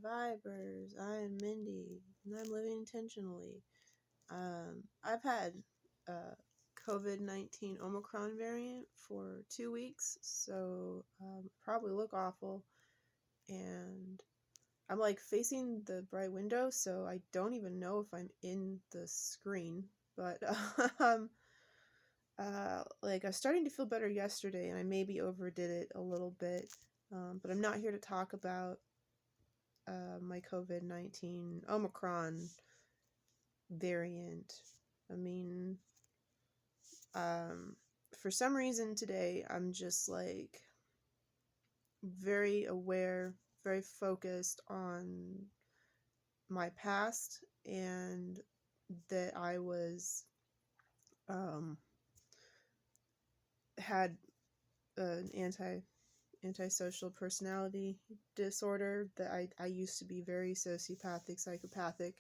Vibers, I am Mindy, and I'm living intentionally. I've had COVID-19 Omicron variant for 2 weeks, so probably look awful, and I'm like facing the bright window, so I don't even know if I'm in the screen, but like I was starting to feel better yesterday, and I maybe overdid it a little bit, but I'm not here to talk about my COVID-19 Omicron variant. I mean, for some reason today, I'm just like very aware, very focused on my past, and that I was, had an antisocial personality disorder, that I used to be very sociopathic, psychopathic,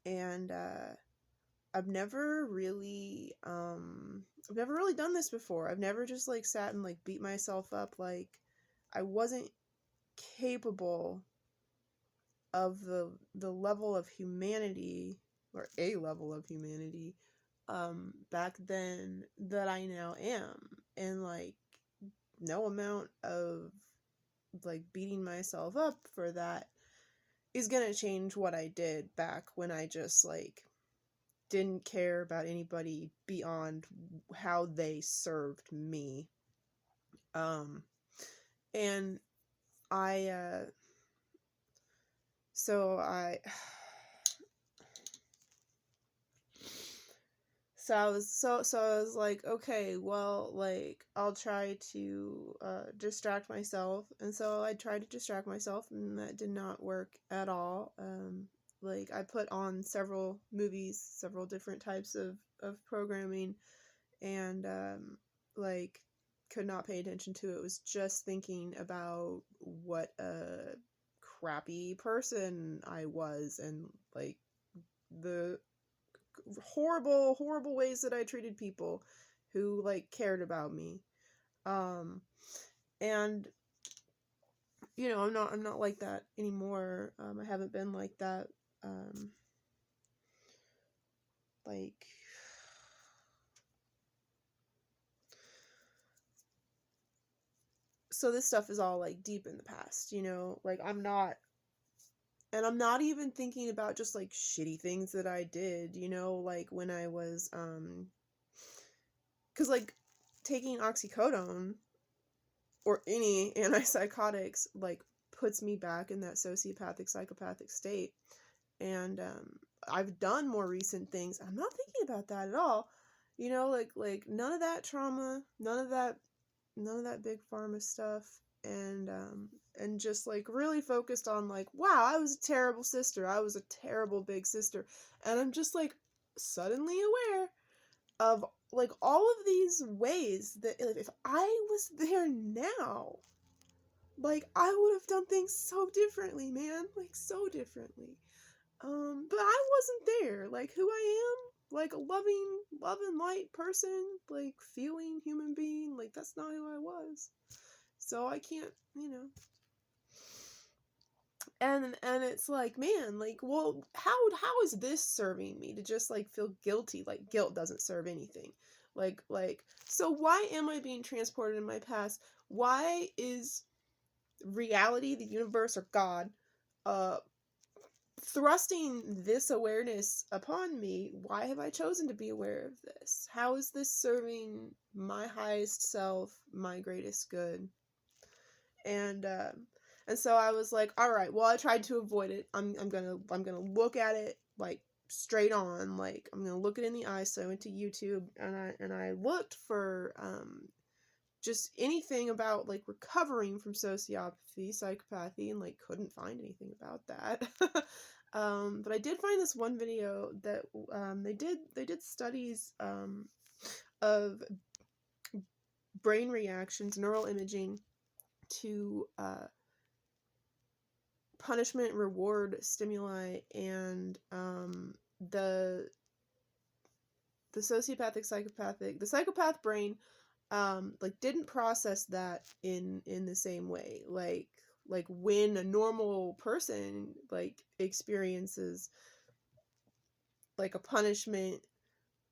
and I've never really done this before. I've never just like sat and like beat myself up. Like, I wasn't capable of the level of humanity, or a level of humanity, back then that I now am. And like, no amount of like beating myself up for that is gonna change what I did back when I just like didn't care about anybody beyond how they served me. And I so I so I was so I was like, okay, well, like, I'll try to distract myself. And so I tried to distract myself, and that did not work at all. Like, I put on several movies, several different types of programming, and like, could not pay attention to it. Was just thinking about what a crappy person I was, and like the horrible ways that I treated people who like cared about me. And I'm not like that anymore. I haven't been like that. Like, so this stuff is all like deep in the past, like I'm not even thinking about just like shitty things that I did, like when I was, cause like taking oxycodone or any antipsychotics like puts me back in that sociopathic, psychopathic state. And I've done more recent things. I'm not thinking about that at all. Like none of that trauma, none of that big pharma stuff, and just like really focused on like, wow, I was a terrible sister. I was a terrible big sister. And I'm just like suddenly aware of like all of these ways that if I was there now, like I would have done things so differently, man, like so differently. But I wasn't there. Like, who I am, like a loving, love and light person, like feeling human being, like that's not who I was. So I can't, and it's like, man, like, well, how is this serving me to just like feel guilty? Like, guilt doesn't serve anything. Like, so why am I being transported in my past? Why is reality, the universe, or God, thrusting this awareness upon me? Why have I chosen to be aware of this? How is this serving my highest self, my greatest good? And so I was like, all right, well, I tried to avoid it. I'm gonna look at it like straight on. Like, I'm gonna look it in the eye. So I went to YouTube, and I looked for just anything about like recovering from sociopathy, psychopathy, and like couldn't find anything about that. But I did find this one video that they did studies of brain reactions, neural imaging to punishment, reward, stimuli, and the sociopathic, psychopathic, the psychopath brain like didn't process that in the same way. Like like when a normal person like experiences like a punishment,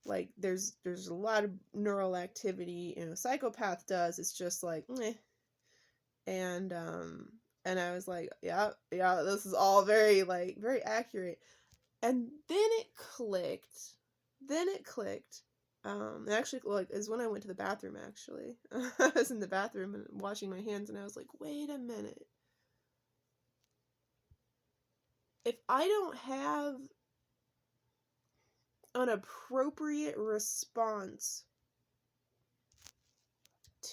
like there's a lot of neural activity, a psychopath does. It's just like meh. and and I was like, yeah, this is all very like very accurate. And then it clicked. And actually, like, is when I went to the bathroom, actually. I was in the bathroom and washing my hands, and I was like, wait a minute. If I don't have an appropriate response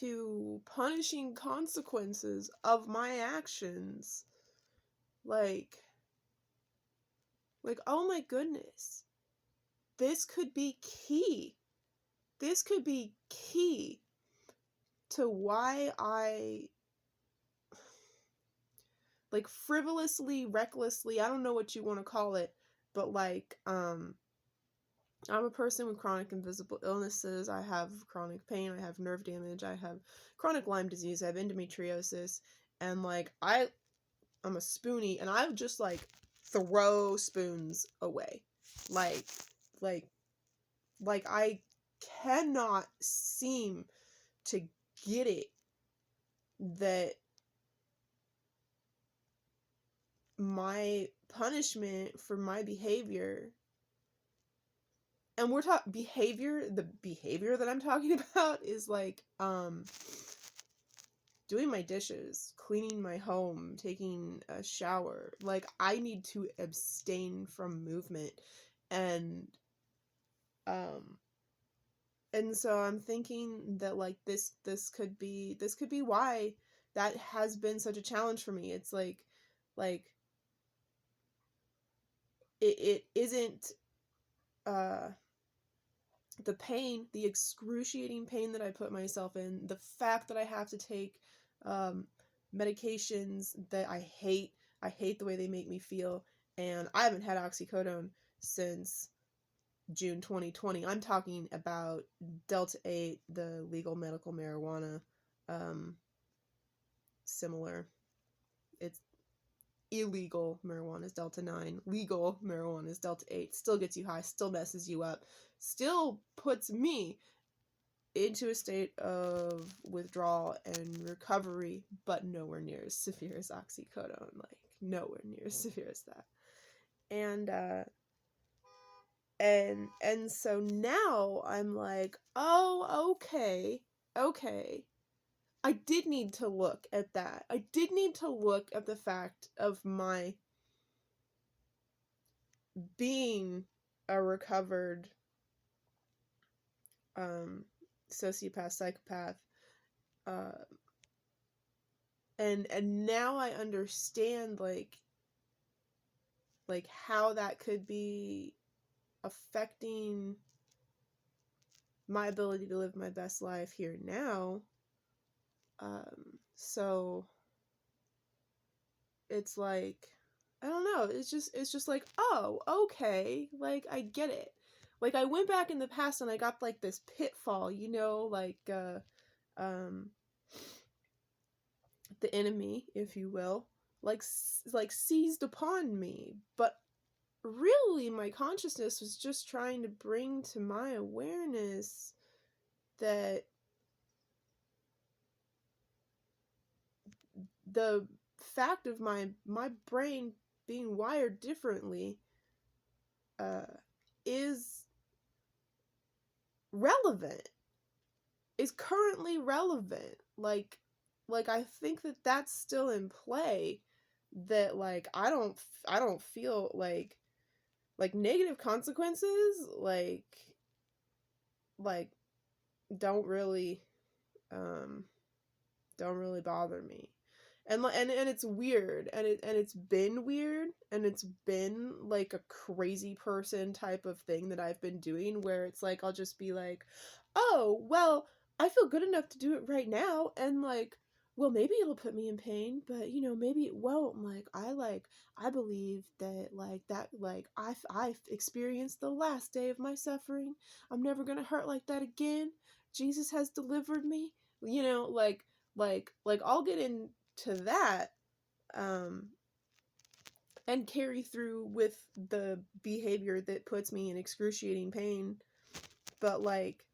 to punishing consequences of my actions, like, oh my goodness, this could be key. This could be key to why I, like, frivolously, recklessly, I don't know what you want to call it, but like, I'm a person with chronic invisible illnesses. I have chronic pain, I have nerve damage, I have chronic Lyme disease, I have endometriosis, and like, I'm a spoonie, and I just like throw spoons away. Like, I cannot seem to get it that my punishment for my behavior, and we're talking behavior, the behavior that I'm talking about is like doing my dishes, cleaning my home, taking a shower. Like, I need to abstain from movement. And so I'm thinking that like this could be why that has been such a challenge for me. It's like it isn't the pain, the excruciating pain that I put myself in, the fact that I have to take medications that I hate the way they make me feel, and I haven't had oxycodone since June 2020. I'm talking about Delta 8, the legal medical marijuana, similar. It's illegal marijuana is Delta 9, legal marijuana is Delta 8, still gets you high, still messes you up, still puts me into a state of withdrawal and recovery, but nowhere near as severe as oxycodone, like nowhere near as severe as that. And so now I'm like, oh, okay. I did need to look at that. I did need to look at the fact of my being a recovered sociopath, psychopath, and now I understand like how that could be affecting my ability to live my best life here now. So it's like, I don't know, it's just like, oh, okay, like I get it. Like, I went back in the past and I got like this pitfall, like the enemy, if you will, like seized upon me. But really, my consciousness was just trying to bring to my awareness that the fact of my brain being wired differently is relevant, is currently relevant. Like I think that that's still in play, that like I don't feel like negative consequences like don't really bother me. And it's weird, and it's been weird, and it's been like a crazy person type of thing that I've been doing, where it's like I'll just be like, oh, well, I feel good enough to do it right now, and like, well, maybe it'll put me in pain, but maybe it won't. I believe that I've experienced the last day of my suffering. I'm never gonna hurt like that again. Jesus has delivered me. Like I'll get into that, and carry through with the behavior that puts me in excruciating pain. But like,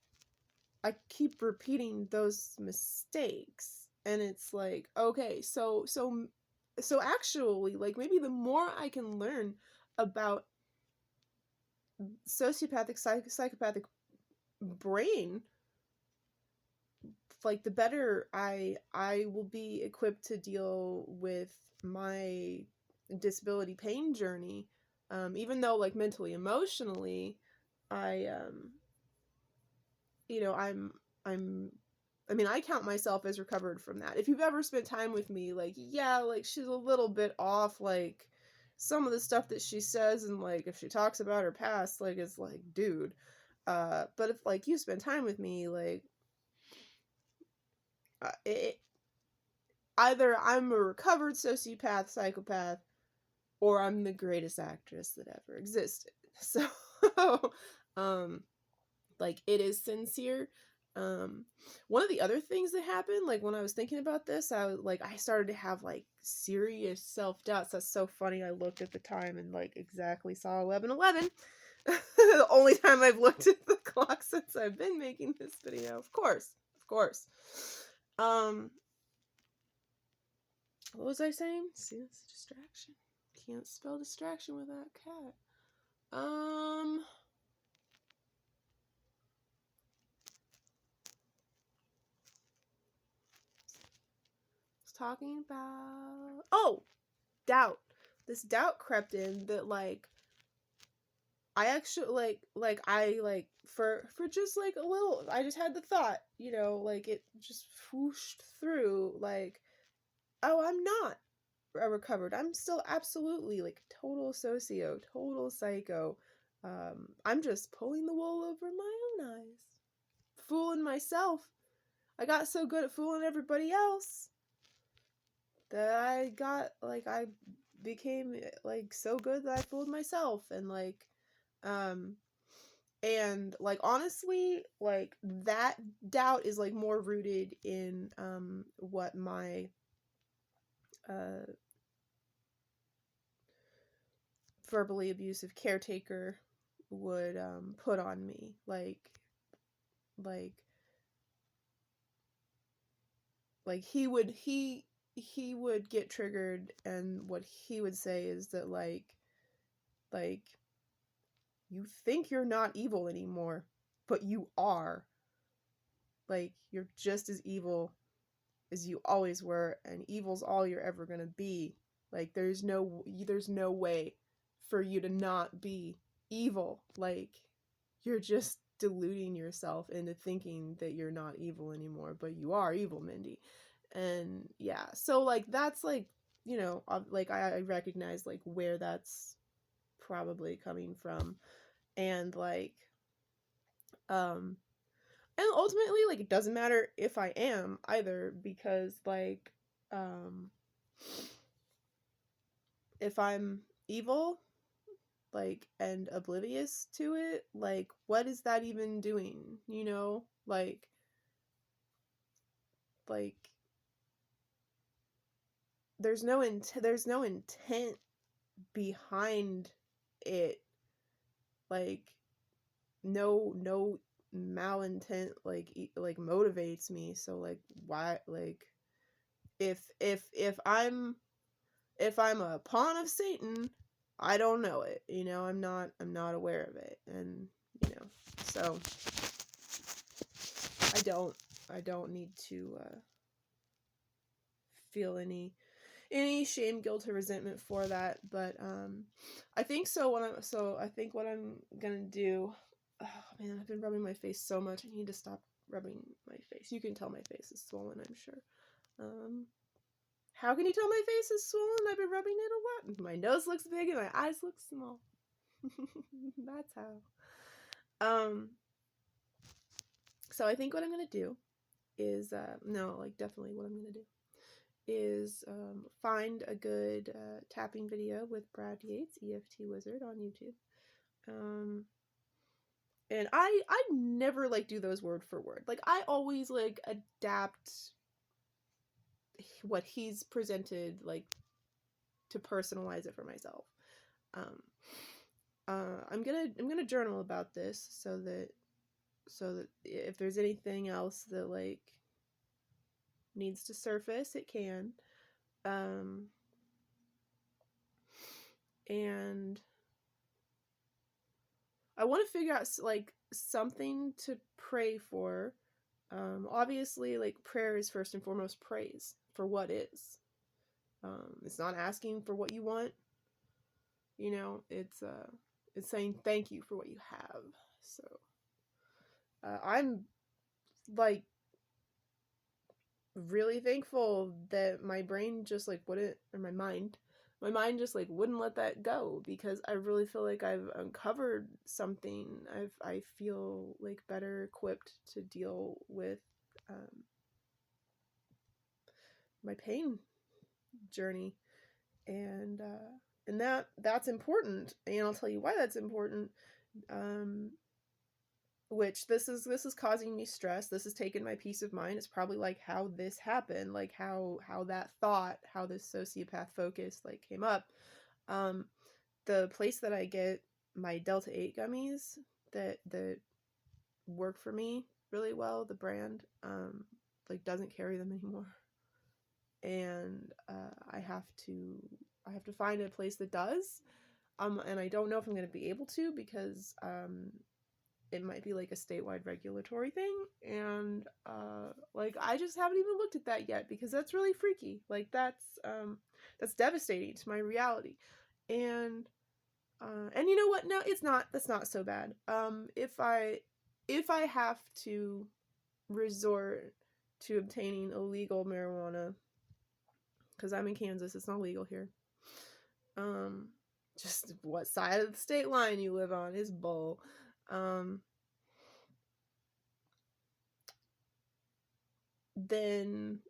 I keep repeating those mistakes, and it's like, okay, so actually, like, maybe the more I can learn about sociopathic psychopathic brain, like, the better I will be equipped to deal with my disability pain journey. Even though, like, mentally, emotionally, I you know, I mean, I count myself as recovered from that. If you've ever spent time with me, like, yeah, like, she's a little bit off, like, some of the stuff that she says, and, like, if she talks about her past, like, it's like, dude. But if, like, you spend time with me, like, either I'm a recovered sociopath, psychopath, or I'm the greatest actress that ever existed. So, like, it is sincere. One of the other things that happened, like, when I was thinking about this, I started to have, like, serious self-doubts. That's so funny. I looked at the time and, like, exactly saw 11:11. The only time I've looked at the clock since I've been making this video. Of course. What was I saying? See, that's a distraction. Can't spell distraction without cat. I was talking about doubt. This doubt crept in that, like, I actually for just like a little, I just had the thought, like, it just whooshed through, like, oh, I'm not recovered. I'm still absolutely, like, total psycho. I'm just pulling the wool over my own eyes. Fooling myself. I got so good at fooling everybody else that I became, like, so good that I fooled myself. And, like, honestly, like, that doubt is, like, more rooted in, what my, verbally abusive caretaker would, put on me. He would get triggered, and what he would say is that, like, you think you're not evil anymore, but you are. Like, you're just as evil as you always were, and evil's all you're ever gonna be. Like, there's no way for you to not be evil. Like, you're just deluding yourself into thinking that you're not evil anymore, but you are evil, Mindy. And yeah, so, like, that's, like, like, I recognize, like, where that's probably coming from. And, like, and ultimately, like, it doesn't matter if I am either, because, like, if I'm evil, like, and oblivious to it, like, what is that even doing? Like, there's no intent behind it. Like, no malintent, like motivates me. So, like, why, like, if I'm a pawn of Satan, I don't know it. I'm not aware of it. And, so I don't need to feel any shame, guilt, or resentment for that. But I think I think what I'm gonna do. Oh man, I've been rubbing my face so much. I need to stop rubbing my face. You can tell my face is swollen, I'm sure. How can you tell my face is swollen? I've been rubbing it a lot. My nose looks big and my eyes look small. That's how. So I think what I'm gonna do is definitely what I'm gonna do is find a good tapping video with Brad Yates, EFT Wizard, on YouTube. And I never, like, do those word for word. Like, I always, like, adapt what he's presented, like, to personalize it for myself. I'm gonna journal about this so that if there's anything else that like needs to surface, it can. And I want to figure out like something to pray for. Obviously, like prayer is first and foremost praise for what is. It's not asking for what you want. You know, it's saying thank you for what you have. So I'm like really thankful that my brain just like wouldn't, or my mind just like wouldn't let that go, because I really feel like I've uncovered something. I feel like better equipped to deal with my pain journey, and that's important, and I'll tell you why that's important. Which this is causing me stress. This has taken my peace of mind. It's probably like how this happened, like how that thought, how this sociopath focus like came up. The place that I get my Delta 8 gummies that work for me really well, the brand like doesn't carry them anymore, and I have to find a place that does, and I don't know if I'm going to be able to, because it might be like a statewide regulatory thing, and like I just haven't even looked at that yet, because that's really freaky. Like that's devastating to my reality. And you know what, no, that's not so bad. If I have to resort to obtaining illegal marijuana, because I'm in Kansas, it's not legal here, just what side of the state line you live on is bull. Then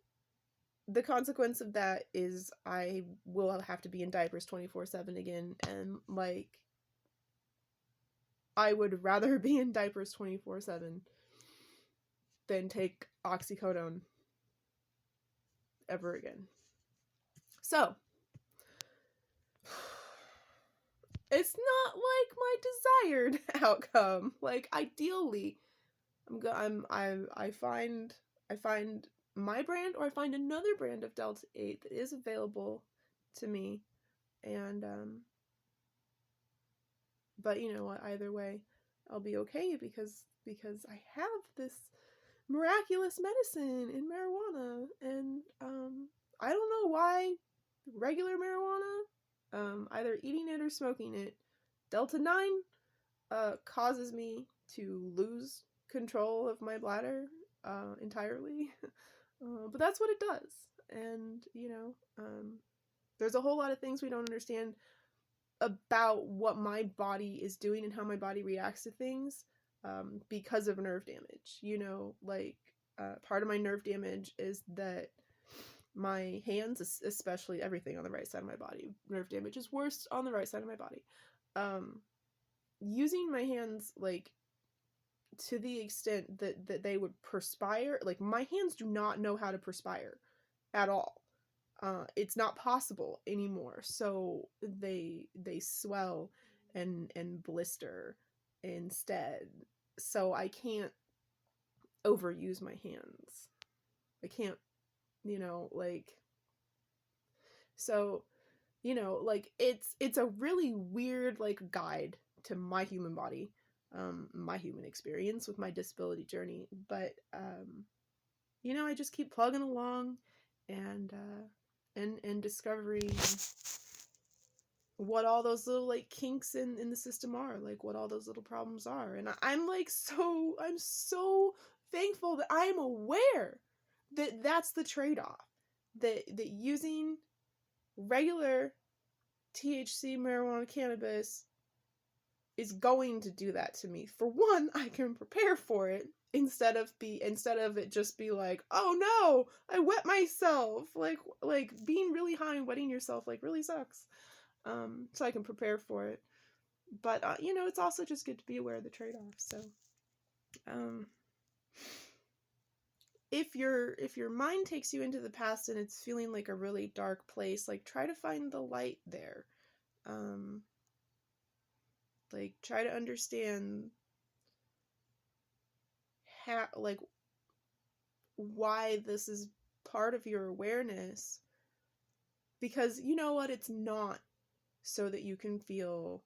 the consequence of that is I will have to be in diapers 24/7 again, and like I would rather be in diapers 24/7 than take oxycodone ever again. So it's not like my desired outcome. Like ideally, I find my brand, or I find another brand of Delta 8 that is available to me, and but you know what, either way I'll be okay, because I have this miraculous medicine in marijuana, and I don't know why regular marijuana, either eating it or smoking it, Delta 9 causes me to lose control of my bladder entirely. But that's what it does. And you know, there's a whole lot of things we don't understand about what my body is doing and how my body reacts to things, because of nerve damage. You know, like part of my nerve damage is that my hands, especially everything on the right side of my body, nerve damage is worst on the right side of my body. Using my hands like to the extent that they would perspire, like my hands do not know how to perspire at all. It's not possible anymore. So they swell and blister instead. So I can't overuse my hands. I can't, you know, like, so, you know, like it's a really weird like guide to my human body, my human experience with my disability journey. But you know, I just keep plugging along, and discovering what all those little like kinks in the system are, like what all those little problems are. And I'm so thankful that I am aware that that's the trade-off, that using regular THC marijuana cannabis is going to do that to me. For one, I can prepare for it instead of it just be like, oh no, I wet myself. Like being really high and wetting yourself like really sucks. So I can prepare for it. But you know, it's also just good to be aware of the trade-off. So if your mind takes you into the past and it's feeling like a really dark place, like try to find the light there. Like try to understand how, like, why this is part of your awareness, because you know what, it's not so that you can feel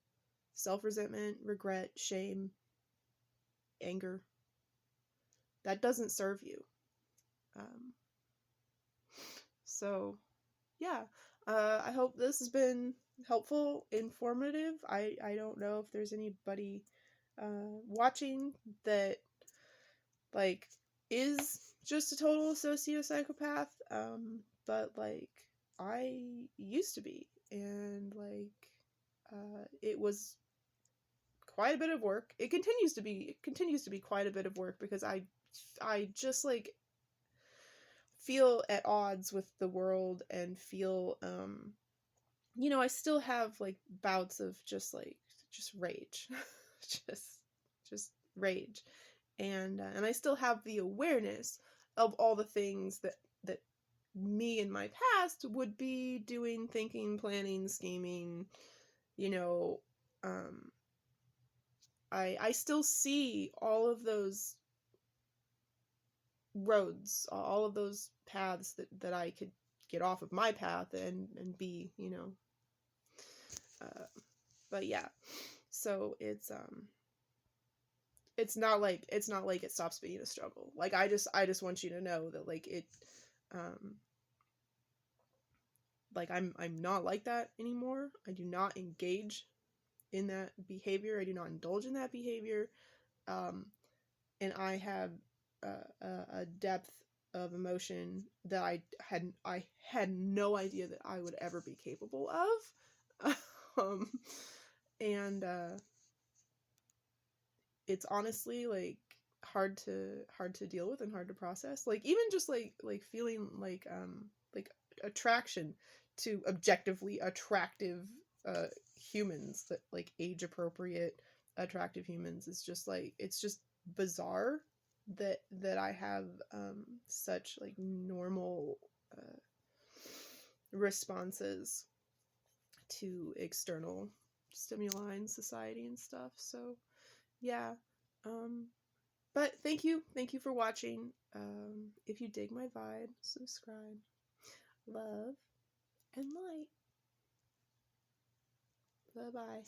self-resentment, regret, shame, anger. That doesn't serve you. So yeah, I hope this has been helpful, informative. I don't know if there's anybody watching that like is just a total sociopsychopath, but like I used to be, and like it was quite a bit of work. It continues to be quite a bit of work, because I just like feel at odds with the world, and feel you know, I still have like bouts of just rage. just rage, and I still have the awareness of all the things that me in my past would be doing, thinking, planning, scheming, you know. I still see all of those roads, all of those paths that I could get off of my path and be, you know. But yeah, so it's not like it stops being a struggle. Like I just want you to know that like it, like I'm not like that anymore. I do not engage in that behavior. I do not indulge in that behavior. And I have a depth of emotion that I had no idea that I would ever be capable of. And it's honestly like hard to deal with and hard to process. Like even just like feeling like attraction to objectively attractive humans, that like age appropriate attractive humans, is just like, it's just bizarre that I have such like normal responses to external stimuli in society and stuff. So yeah, but thank you for watching. If you dig my vibe, subscribe. Love and light. Bye bye.